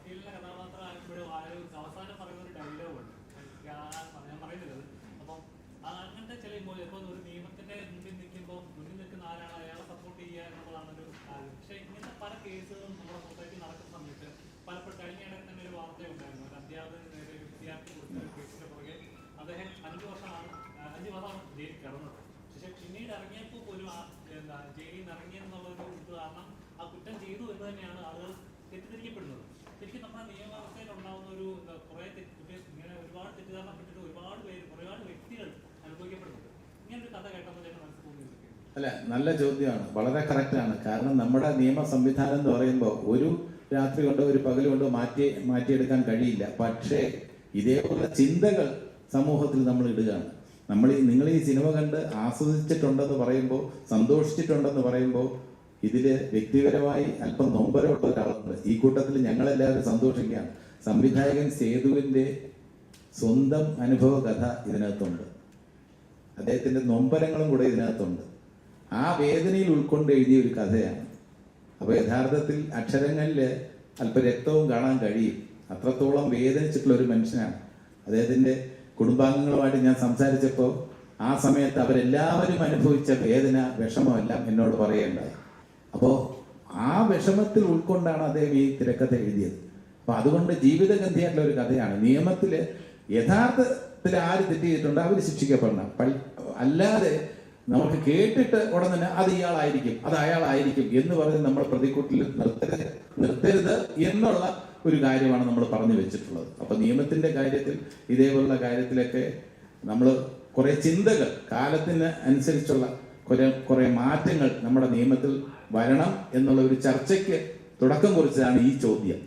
വക്കീലിന്റെ കഥാപാത്രമാകുമ്പോഴും ആ ഒരു അവസാനം പറയുന്ന ഒരു ഡയലോഗുണ്ട്, ഞാൻ പറയുന്നത്. അപ്പം അങ്ങനത്തെ ചില ഇപ്പോൾ ഒരു നിയമത്തിന്റെ മുന്നിൽ നിൽക്കുന്ന ആരാണ് അയാളെ സപ്പോർട്ട് ചെയ്യുക എന്നുള്ളതാണ് ഒരു കാര്യം. പക്ഷെ ഇങ്ങനത്തെ പല കേസുകളും നമ്മുടെ സൊസൈറ്റി നടക്കുന്ന സമയത്ത് പലപ്പോഴും കഴിഞ്ഞിടയിൽ തന്നെ ഒരു വാർത്ത ഉണ്ടായിരുന്നു. ഒരു അധ്യാപകന് നേരെ ഒരു വിദ്യാർത്ഥി കൊടുത്ത ഒരു കേസിന്റെ പുറകെ അദ്ദേഹം 5 വർഷമാണ് ജയിലിൽ കിടന്നത്. പക്ഷെ പിന്നീട് ഇറങ്ങിയപ്പോൾ പോലും ജയിലിൽ നിന്ന് ഇറങ്ങിയെന്നുള്ളൊരു ഇത് കാരണം ആ കുറ്റം ചെയ്തു എന്ന് തന്നെയാണ് ആളുകൾ തെറ്റിദ്ധരിക്കപ്പെടുന്നത്. ശരിക്കും നമ്മുടെ നിയമവ്യവസ്ഥയിൽ ഉണ്ടാകുന്ന ഒരു ഇങ്ങനെ ഒരുപാട് തെറ്റിദ്ധാരണപ്പെട്ടിട്ട് ഒരുപാട് വ്യക്തികൾ അനുഭവിക്കപ്പെടുന്നുണ്ട്. ഇങ്ങനെ ഒരു കഥ കേട്ടപ്പോൾ തന്നെ മനസ്സിൽ തോന്നിയത് അല്ല, നല്ല ചോദ്യമാണ്, വളരെ കറക്റ്റാണ്. കാരണം നമ്മുടെ നിയമ സംവിധാനം എന്ന് പറയുമ്പോൾ ഒരു രാത്രി കൊണ്ടോ ഒരു പകൽ കൊണ്ടോ മാറ്റിയെടുക്കാൻ കഴിയില്ല. പക്ഷേ ഇതേപോലെ ചിന്തകൾ സമൂഹത്തിൽ നമ്മൾ ഇടുകയാണ്. നിങ്ങൾ ഈ സിനിമ കണ്ട് ആസ്വദിച്ചിട്ടുണ്ടെന്ന് പറയുമ്പോൾ, സന്തോഷിച്ചിട്ടുണ്ടെന്ന് പറയുമ്പോൾ, ഇതില് വ്യക്തിപരമായി അല്പം നൊമ്പരമുള്ള ഒരാളുണ്ട്. ഈ കൂട്ടത്തിൽ ഞങ്ങളെല്ലാവരും സന്തോഷിക്കുകയാണ്. സംവിധായകൻ സേതുവിൻ്റെ സ്വന്തം അനുഭവ കഥ ഇതിനകത്തുണ്ട്, അദ്ദേഹത്തിൻ്റെ നൊമ്പരങ്ങളും കൂടെ ഇതിനകത്തുണ്ട്. ആ വേദനയിൽ ഉൾക്കൊണ്ട് എഴുതിയ ഒരു കഥയാണ്. അപ്പോൾ യഥാർത്ഥത്തിൽ അക്ഷരങ്ങളിൽ അല്പം രക്തവും കാണാൻ കഴിയും. അത്രത്തോളം വേദനിച്ചിട്ടുള്ള ഒരു മനുഷ്യനാണ്. അദ്ദേഹത്തിൻ്റെ കുടുംബാംഗങ്ങളുമായിട്ട് ഞാൻ സംസാരിച്ചപ്പോൾ ആ സമയത്ത് അവരെല്ലാവരും അനുഭവിച്ച വേദന, വിഷമമെല്ലാം എന്നോട് പറയുകയുണ്ടായി. അപ്പോൾ ആ വിഷമത്തിൽ ഉൾക്കൊണ്ടാണ് അദ്ദേഹം ഈ തിരക്കഥ എഴുതിയത്. അപ്പോൾ അതുകൊണ്ട് ജീവിതഗന്ധിയായിട്ടുള്ള ഒരു കഥയാണ്. നിയമത്തിൽ യഥാർത്ഥത്തിൽ ആര് തെറ്റ് ചെയ്തിട്ടുണ്ട് അവർ ശിക്ഷിക്കപ്പെടണം. അല്ലാതെ നമുക്ക് കേട്ടിട്ട് ഉടൻ തന്നെ അത് ഇയാളായിരിക്കും, അത് അയാളായിരിക്കും എന്ന് പറഞ്ഞ് നമ്മൾ പ്രതിക്കൂട്ടിൽ നിർത്തരുത് എന്നുള്ള ഒരു കാര്യമാണ് നമ്മൾ പറഞ്ഞു വെച്ചിട്ടുള്ളത്. അപ്പൊ നിയമത്തിന്റെ കാര്യത്തിൽ ഇതേപോലുള്ള കാര്യത്തിലൊക്കെ നമ്മൾ കുറെ ചിന്തകൾ, കാലത്തിന് അനുസരിച്ചുള്ള കുറെ മാറ്റങ്ങൾ നമ്മുടെ നിയമത്തിൽ വരണം എന്നുള്ള ഒരു ചർച്ചയ്ക്ക് തുടക്കം കുറിച്ചതാണ് ഈ ചോദ്യം.